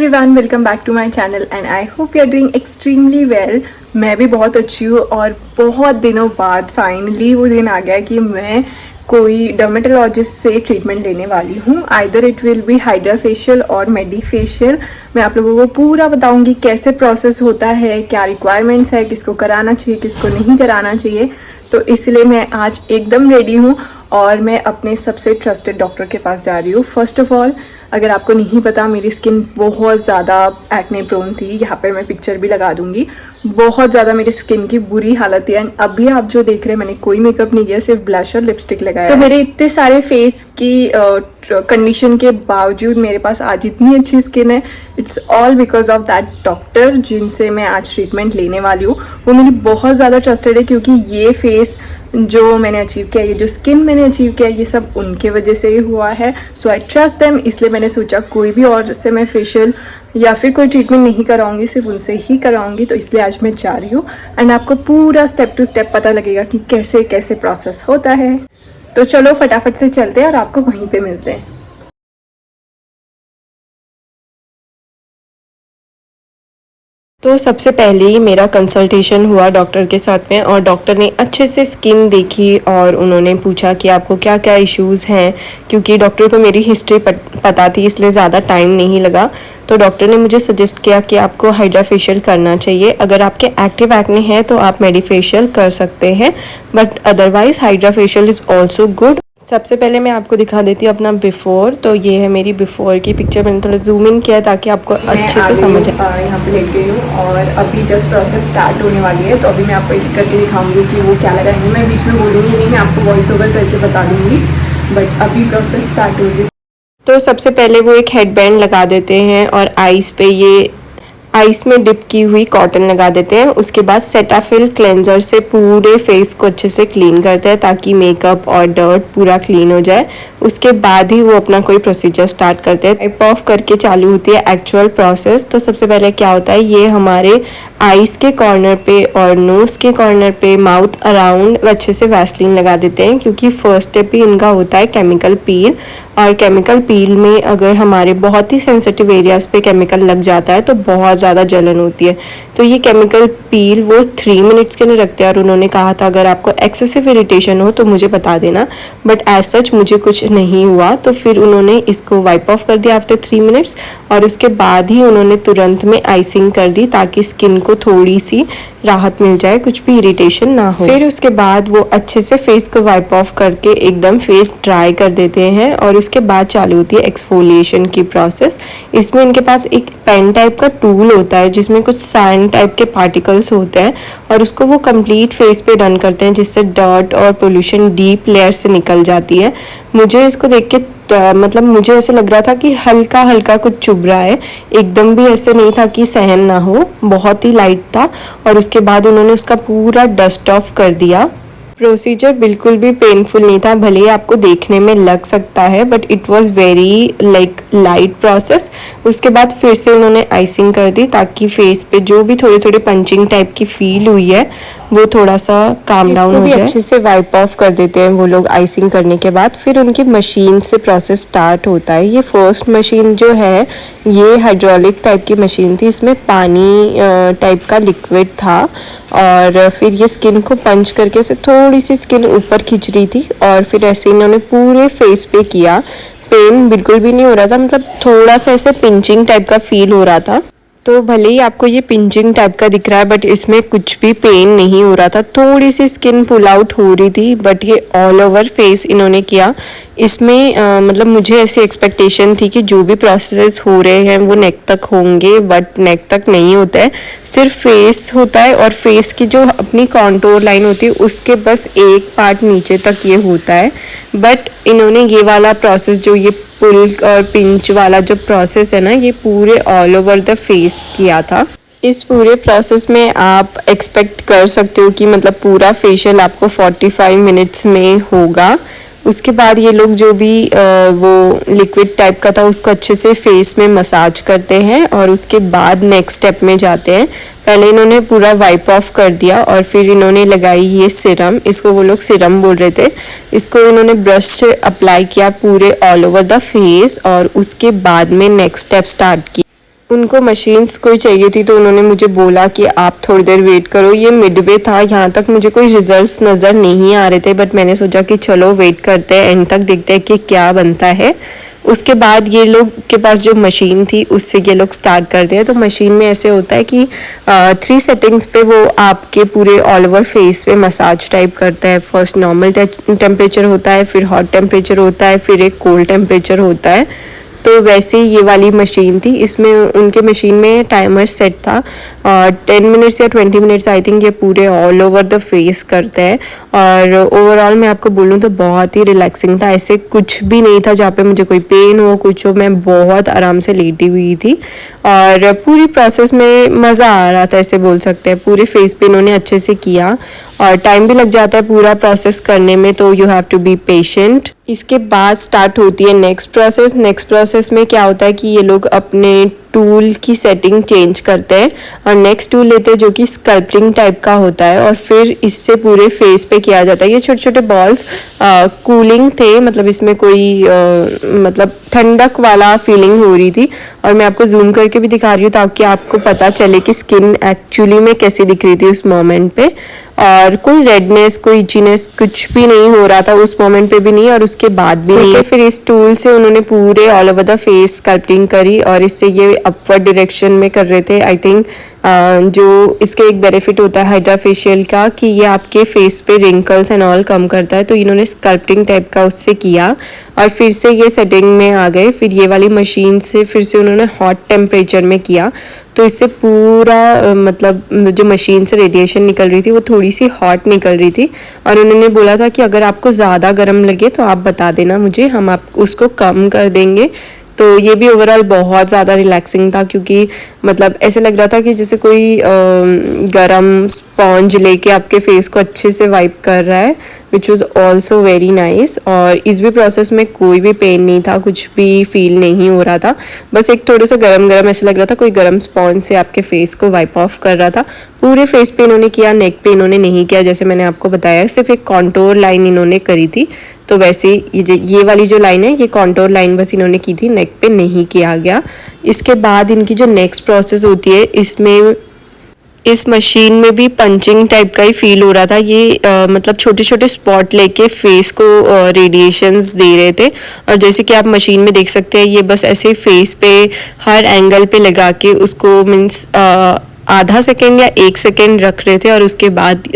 Everyone, welcome back to my channel and I hope you are doing extremely well. मैं भी बहुत अच्छी हूँ और बहुत दिनों बाद फाइनली वो दिन आ गया कि मैं कोई डर्मेटोलॉजिस्ट से ट्रीटमेंट लेने वाली हूँ। Either it will be hydra facial और मेडी फेशियल। मैं आप लोगों को पूरा बताऊँगी कैसे प्रोसेस होता है, क्या रिक्वायरमेंट्स है, किसको कराना चाहिए, किसको नहीं कराना चाहिए। तो इसलिए मैं आज एकदम रेडी हूँ और मैं अपने सबसे ट्रस्टेड डॉक्टर के पास जा रही हूँ। फर्स्ट ऑफ ऑल, अगर आपको नहीं पता, मेरी स्किन बहुत ज़्यादा एक्ने प्रोन थी। यहाँ पे मैं पिक्चर भी लगा दूँगी। बहुत ज़्यादा मेरी स्किन की बुरी हालत है एंड अभी आप जो देख रहे हैं, मैंने कोई मेकअप नहीं किया, सिर्फ ब्लश और लिपस्टिक लगाया। तो मेरे इतने सारे फेस की कंडीशन के बावजूद मेरे पास आज इतनी अच्छी स्किन है। It's all because of that doctor जिनसे मैं आज ट्रीटमेंट लेने वाली हूँ। वो मेरी बहुत ज़्यादा ट्रस्टेड है क्योंकि ये फेस जो मैंने अचीव किया, ये जो स्किन मैंने अचीव किया, ये सब उनके वजह से ही हुआ है। सो आई ट्रस्ट देम। इसलिए मैंने सोचा कोई भी और से मैं फेशियल या फिर कोई ट्रीटमेंट नहीं कराऊंगी, सिर्फ उनसे ही कराऊंगी। तो इसलिए आज मैं जा रही हूँ एंड आपको पूरा स्टेप टू स्टेप पता लगेगा कि कैसे कैसे प्रोसेस होता है। तो चलो फटाफट से चलते हैं और आपको वहीं पे मिलते हैं। तो सबसे पहले ही मेरा कंसल्टेशन हुआ डॉक्टर के साथ में और डॉक्टर ने अच्छे से स्किन देखी और उन्होंने पूछा कि आपको क्या क्या इश्यूज़ हैं। क्योंकि डॉक्टर को मेरी हिस्ट्री पता थी, इसलिए ज़्यादा टाइम नहीं लगा। तो डॉक्टर ने मुझे सजेस्ट किया कि आपको हाइड्रा फेशियल करना चाहिए। अगर आपके एक्टिव एक्ने हैं तो आप मेडी फेशियल कर सकते हैं, but otherwise hydra facial is also good. सबसे पहले मैं आपको दिखा देती हूँ अपना बिफ़ोर। तो ये है मेरी बिफ़ोर की पिक्चर। मैंने थोड़ा जूम इन किया ताकि आपको अच्छे से समझ आए। यहाँ पे लेट गई हूँ और अभी जस्ट प्रोसेस स्टार्ट होने वाली है। तो अभी मैं आपको एक एक करके दिखाऊंगी कि वो क्या लगाएंगे। मैं बीच में बोलूँगी नहीं, मैं आपको वॉइस ओवर करके बता दूँगी, बट अभी प्रोसेस स्टार्ट होगी। तो सबसे पहले वो एक हेडबैंड लगा देते हैं और आइस पे ये आइस में डिप की हुई कॉटन लगा देते हैं। उसके बाद सेटाफिल क्लेंजर से पूरे फेस को अच्छे से क्लीन करते हैं ताकि मेकअप और डर्ट पूरा क्लीन हो जाए। उसके बाद ही वो अपना कोई प्रोसीजर स्टार्ट करते हैं। वाइप ऑफ करके चालू होती है एक्चुअल प्रोसेस। तो सबसे पहले क्या होता है, ये हमारे आइस के कॉर्नर पे और नोज़ के कॉर्नर पे, माउथ अराउंड अच्छे से वैसलीन लगा देते हैं क्योंकि फर्स्ट स्टेप ही इनका होता है केमिकल पील। और केमिकल पील में अगर हमारे बहुत ही सेंसिटिव एरियाज़ पे केमिकल लग जाता है तो बहुत ज़्यादा जलन होती है। तो ये केमिकल पील वो 3 मिनट्स के लिए रखते हैं और उन्होंने कहा था अगर आपको एक्सेसिव इरिटेशन हो तो मुझे बता देना, बट एज सच मुझे कुछ नहीं हुआ। तो फिर उन्होंने इसको वाइप ऑफ कर दिया आफ्टर 3 मिनट्स और उसके बाद ही उन्होंने तुरंत में आइसिंग कर दी ताकि स्किन को थोड़ी सी राहत मिल जाए, कुछ भी इरिटेशन ना हो। फिर उसके बाद वो अच्छे से फेस को वाइप ऑफ करके एकदम फेस ड्राई कर देते हैं और उसके बाद चालू होती है एक्सफोलिएशन की प्रोसेस। इसमें इनके पास एक पेन टाइप का टूल होता है जिसमें कुछ सैंड टाइप के पार्टिकल्स होते हैं और उसको वो कंप्लीट फेस पे रन करते हैं जिससे डर्ट और पोल्यूशन डीप लेयर से निकल जाती है। मुझे इसको देख के मतलब मुझे ऐसे लग रहा था कि हल्का हल्का कुछ चुभ रहा है, एकदम भी ऐसे नहीं था कि सहन ना हो, बहुत ही लाइट था। और उसके बाद उन्होंने उसका पूरा डस्ट ऑफ कर दिया। प्रोसीजर बिल्कुल भी पेनफुल नहीं था, भले ही आपको देखने में लग सकता है, but it was very light process. उसके बाद फिर से उन्होंने आइसिंग कर दी ताकि फेस पे जो भी थोड़ी थोड़ी पंचिंग टाइप की फील हुई है वो थोड़ा सा काम डाउन हो जाए। अच्छे से वाइप ऑफ कर देते हैं वो लोग आइसिंग करने के बाद। फिर उनकी मशीन से प्रोसेस स्टार्ट होता है। ये फर्स्ट मशीन जो है ये हाइड्रोलिक टाइप की मशीन थी, इसमें पानी टाइप का लिक्विड था और फिर ये स्किन को पंच करके से थोड़ी सी स्किन ऊपर खींच रही थी और फिर ऐसे इन्होंने पूरे फेस पे किया। पेन बिल्कुल भी नहीं हो रहा था, मतलब थोड़ा सा ऐसे पिंचिंग टाइप का फील हो रहा था। तो भले ही आपको ये पिंचिंग टाइप का दिख रहा है बट इसमें कुछ भी पेन नहीं हो रहा था। थोड़ी सी स्किन पुल आउट हो रही थी बट ये ऑल ओवर फेस इन्होंने किया। इसमें मतलब मुझे ऐसी एक्सपेक्टेशन थी कि जो भी प्रोसेस हो रहे हैं वो नेक तक होंगे, बट नेक तक नहीं होता है, सिर्फ फेस होता है और फेस की जो अपनी कॉन्टोर लाइन होती है उसके बस एक पार्ट नीचे तक ये होता है। बट इन्होंने ये वाला प्रोसेस जो ये पुल और पिंच वाला जो प्रोसेस है ना, ये पूरे ऑल ओवर द फेस किया था। इस पूरे प्रोसेस में आप एक्सपेक्ट कर सकते हो कि मतलब पूरा फेशियल आपको 45 मिनट्स में होगा। उसके बाद ये लोग जो भी वो लिक्विड टाइप का था उसको अच्छे से फेस में मसाज करते हैं और उसके बाद नेक्स्ट स्टेप में जाते हैं। पहले इन्होंने पूरा वाइप ऑफ कर दिया और फिर इन्होंने लगाई ये सिरम, इसको वो लोग सिरम बोल रहे थे। इसको इन्होंने ब्रश से अप्लाई किया पूरे ऑल ओवर द फेस और उसके बाद में नेक्स्ट स्टेप स्टार्ट किया। उनको मशीन्स कोई चाहिए थी तो उन्होंने मुझे बोला कि आप थोड़ी देर वेट करो। ये मिडवे था, यहाँ तक मुझे कोई रिजल्ट्स नज़र नहीं आ रहे थे, बट मैंने सोचा कि चलो वेट करते हैं, एंड तक देखते हैं कि क्या बनता है। उसके बाद ये लोग के पास जो मशीन थी उससे ये लोग स्टार्ट करते हैं। तो मशीन में ऐसे होता है कि 3 सेटिंग्स पे वो आपके पूरे ऑल ओवर फेस पे मसाज टाइप करता है। फर्स्ट नॉर्मल टेम्परेचर होता है, फिर हॉट टेम्परेचर होता है, फिर एक कोल्ड टेम्परेचर होता है। तो वैसे ही ये वाली मशीन थी, इसमें उनके मशीन में टाइमर सेट था। 10 मिनट्स या 20 मिनट्स आई थिंक ये पूरे ऑल ओवर द फेस करते हैं। और ओवरऑल मैं आपको बोलूँ तो बहुत ही रिलैक्सिंग था, ऐसे कुछ भी नहीं था जहाँ पे मुझे कोई पेन हो कुछ हो। मैं बहुत आराम से लेटी हुई थी और पूरी प्रोसेस में मज़ा आ रहा था, ऐसे बोल सकते हैं। पूरे फेस पे इन्होंने अच्छे से किया और टाइम भी लग जाता है पूरा प्रोसेस करने में, तो you have to be patient. इसके बाद स्टार्ट होती है नेक्स्ट प्रोसेस। नेक्स्ट प्रोसेस में क्या होता है कि ये लोग अपने टूल की सेटिंग चेंज करते हैं और नेक्स्ट टूल लेते हैं जो कि स्कल्पटिंग टाइप का होता है और फिर इससे पूरे फेस पे किया जाता है। ये छोटे छोटे बॉल्स कूलिंग थे, मतलब इसमें कोई मतलब ठंडक वाला फीलिंग हो रही थी। और मैं आपको जूम करके भी दिखा रही हूँ ताकि आपको पता चले कि स्किन एक्चुअली में कैसी दिख रही थी उस मोमेंट पे। और कोई रेडनेस कोई इचीनेस कुछ भी नहीं हो रहा था उस मोमेंट पे भी नहीं और उसके बाद भी नहीं। फिर इस टूल से उन्होंने पूरे all over the face sculpting करी और इससे ये अपवर्ड डायरेक्शन में कर रहे थे। आई थिंक जो इसके एक बेनिफिट होता है हाइड्रा फेशियल का कि ये आपके फेस पे रिंकल्स एंड ऑल कम करता है, तो इन्होंने स्कल्पटिंग टाइप का उससे किया और फिर से ये सेटिंग में आ गए। फिर ये वाली मशीन से फिर से उन्होंने हॉट टेम्परेचर में किया, तो इससे पूरा मतलब जो मशीन से रेडिएशन निकल रही थी वो थोड़ी सी हॉट निकल रही थी। और उन्होंने बोला था कि अगर आपको ज़्यादा गर्म लगे तो आप बता देना मुझे, हम आप उसको कम कर देंगे। तो ये भी ओवरऑल बहुत ज़्यादा रिलैक्सिंग था क्योंकि मतलब ऐसे लग रहा था कि जैसे कोई गरम स्पॉन्ज लेके आपके फेस को अच्छे से वाइप कर रहा है, which was also very nice. और इस भी प्रोसेस में कोई भी पेन नहीं था, कुछ भी फील नहीं हो रहा था, बस एक थोड़ा सा गरम गरम ऐसे लग रहा था कोई गरम स्पॉन्ज से आपके फेस को वाइप ऑफ कर रहा था। पूरे फेस पे इन्होंने किया, नेक पे इन्होंने नहीं किया, जैसे मैंने आपको बताया सिर्फ एक कॉन्टोर लाइन इन्होंने करी थी। तो वैसे ये वाली जो लाइन है ये कॉन्टोर लाइन बस इन्होंने की थी, नेक पे नहीं किया गया। इसके बाद इनकी जो नेक्स्ट प्रोसेस होती है इसमें इस मशीन में भी पंचिंग टाइप का ही फील हो रहा था। ये मतलब छोटे छोटे स्पॉट लेके फेस को रेडिएशंस दे रहे थे और जैसे कि आप मशीन में देख सकते हैं ये बस ऐसे फेस पे हर एंगल पे लगा के उसको मीन्स आधा सेकेंड या 1 सेकेंड रख रहे थे और उसके बाद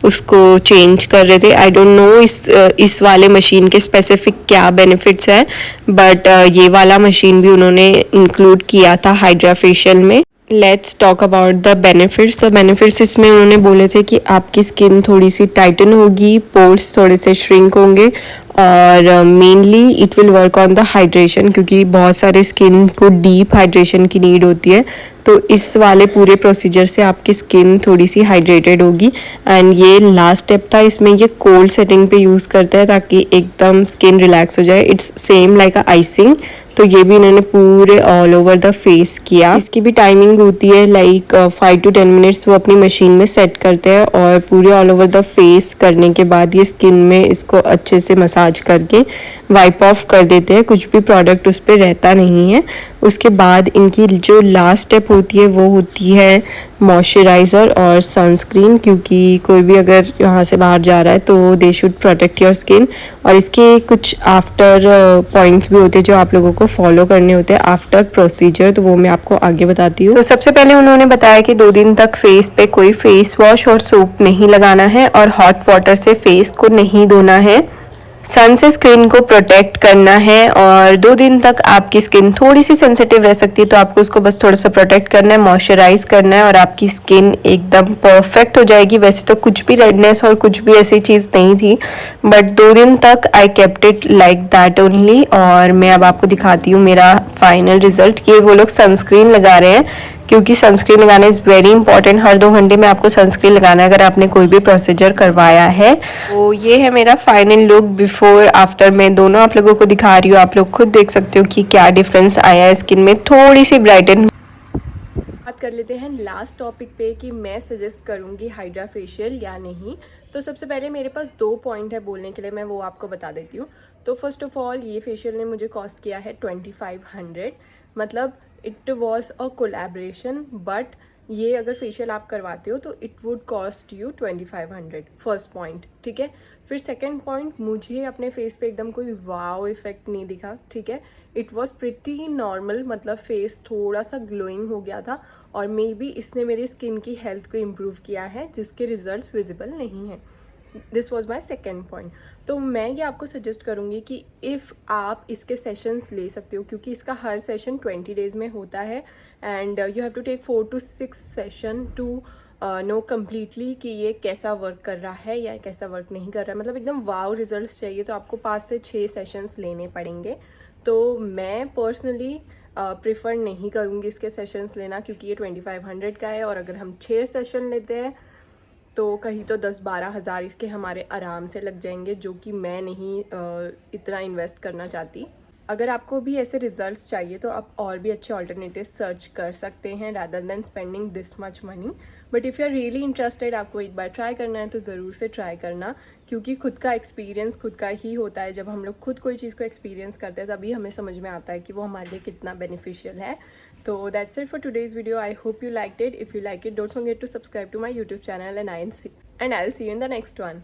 उसको चेंज कर रहे थे। आई डोंट नो इस वाले मशीन के स्पेसिफिक क्या बेनिफिट्स है, बट ये वाला मशीन भी उन्होंने इंक्लूड किया था हाइड्रा फेशियल में। Let's talk about the benefits. तो बेनिफिट्स इसमें उन्होंने बोले थे कि आपकी स्किन थोड़ी सी टाइटन होगी, पोर्स थोड़े से श्रिंक होंगे और mainly it will work on the hydration क्योंकि बहुत सारे स्किन को डीप हाइड्रेशन की नीड होती है। तो इस वाले पूरे प्रोसीजर से आपकी स्किन थोड़ी सी हाइड्रेटेड होगी। एंड ये लास्ट स्टेप था, इसमें ये कोल्ड सेटिंग पे यूज़ करता है ताकि एकदम स्किन रिलैक्स हो जाए। It's same like a icing. तो ये भी इन्होंने पूरे ऑल ओवर द फेस किया। इसकी भी टाइमिंग होती है लाइक 5 to 10 मिनट्स वो अपनी मशीन में सेट करते हैं और पूरे ऑल ओवर द फेस करने के बाद ये स्किन में इसको अच्छे से मसाज करके वाइप ऑफ कर देते हैं, कुछ भी प्रोडक्ट उस पर रहता नहीं है। उसके बाद इनकी जो लास्ट स्टेप होती है वो होती है मॉइस्चराइज़र और सनस्क्रीन, क्योंकि कोई भी अगर यहाँ से बाहर जा रहा है तो they should protect your skin. और इसके कुछ आफ्टर पॉइंट्स भी होते हैं जो आप लोगों को फॉलो करने होते हैं आफ्टर प्रोसीजर, तो वो मैं आपको आगे बताती हूँ। तो सबसे पहले उन्होंने बताया कि 2 दिन तक फेस पे कोई फेस वॉश और सोप नहीं लगाना है और हॉट वाटर से फेस को नहीं धोना है। सन से स्किन को प्रोटेक्ट करना है और 2 दिन तक आपकी स्किन थोड़ी सी सेंसिटिव रह सकती है तो आपको उसको बस थोड़ा सा प्रोटेक्ट करना है, मॉइस्चराइज करना है और आपकी स्किन एकदम परफेक्ट हो जाएगी। वैसे तो कुछ भी रेडनेस और कुछ भी ऐसी चीज़ नहीं थी, बट 2 दिन तक I kept it like that only. और मैं अब आपको दिखाती हूँ मेरा फाइनल रिजल्ट। ये वो लोग सनस्क्रीन लगा रहे हैं क्योंकि सनस्क्रीन लगाना इज़ वेरी इंपॉर्टेंट। हर 2 घंटे में आपको सनस्क्रीन लगाना है अगर आपने कोई भी प्रोसीजर करवाया है। तो ये है मेरा फाइनल लुक बिफोर आफ्टर, मैं दोनों आप लोगों को दिखा रही हूँ। आप लोग खुद देख सकते हो कि क्या डिफरेंस आया है स्किन में, थोड़ी सी ब्राइटन। बात कर लेते हैं लास्ट टॉपिक पे कि मैं सजेस्ट करूँगी हाइड्रा फेशियल या नहीं। तो सबसे पहले मेरे पास 2 पॉइंट है बोलने के लिए, मैं वो आपको बता देती हूँ। तो फर्स्ट ऑफ ऑल ये फेशियल ने मुझे कॉस्ट किया है 2500, मतलब it was a collaboration, but ये अगर फेशियल आप करवाते हो तो it would cost you 2500, first point, ठीक है। फिर सेकंड पॉइंट, मुझे अपने फेस पे एकदम कोई वाव इफेक्ट नहीं दिखा, ठीक है। इट वॉज प्रिटी नॉर्मल, मतलब फेस थोड़ा सा ग्लोइंग हो गया था, और मे बी इसने मेरी स्किन की हेल्थ को इम्प्रूव किया है जिसके रिजल्ट्स विजिबल नहीं हैं। This was my second point. तो मैं ये आपको सजेस्ट करूँगी कि इफ़ आप इसके सेशंस ले सकते हो, क्योंकि इसका हर सेशन 20 डेज़ में होता है, and you have to take 4 to 6 session to know completely कि ये कैसा वर्क कर रहा है या कैसा वर्क नहीं कर रहा है। मतलब एकदम वाव रिजल्ट्स चाहिए तो आपको 5 से 6 सेशंस लेने पड़ेंगे। तो मैं पर्सनली प्रिफर नहीं करूँगी इसके सेशंस लेना, क्योंकि ये 2500 का है, और अगर हम 6 सेशन लेते हैं तो कहीं तो 10-12 हज़ार इसके हमारे आराम से लग जाएंगे, जो कि मैं नहीं इतना इन्वेस्ट करना चाहती। अगर आपको भी ऐसे रिजल्ट्स चाहिए तो आप और भी अच्छे ऑल्टरनेटिव सर्च कर सकते हैं rather than spending this much money. But if you are really interested, आपको एक बार ट्राई करना है तो ज़रूर से ट्राई करना, क्योंकि खुद का एक्सपीरियंस खुद का ही होता है। जब हम लोग खुद कोई चीज़ को एक्सपीरियंस करते हैं तभी हमें समझ में आता है कि वो हमारे लिए कितना बेनिफिशियल है। तो that's it for today's video. I hope you liked it. If you like it, don't forget to subscribe to my YouTube channel, and I'll see you in the next one.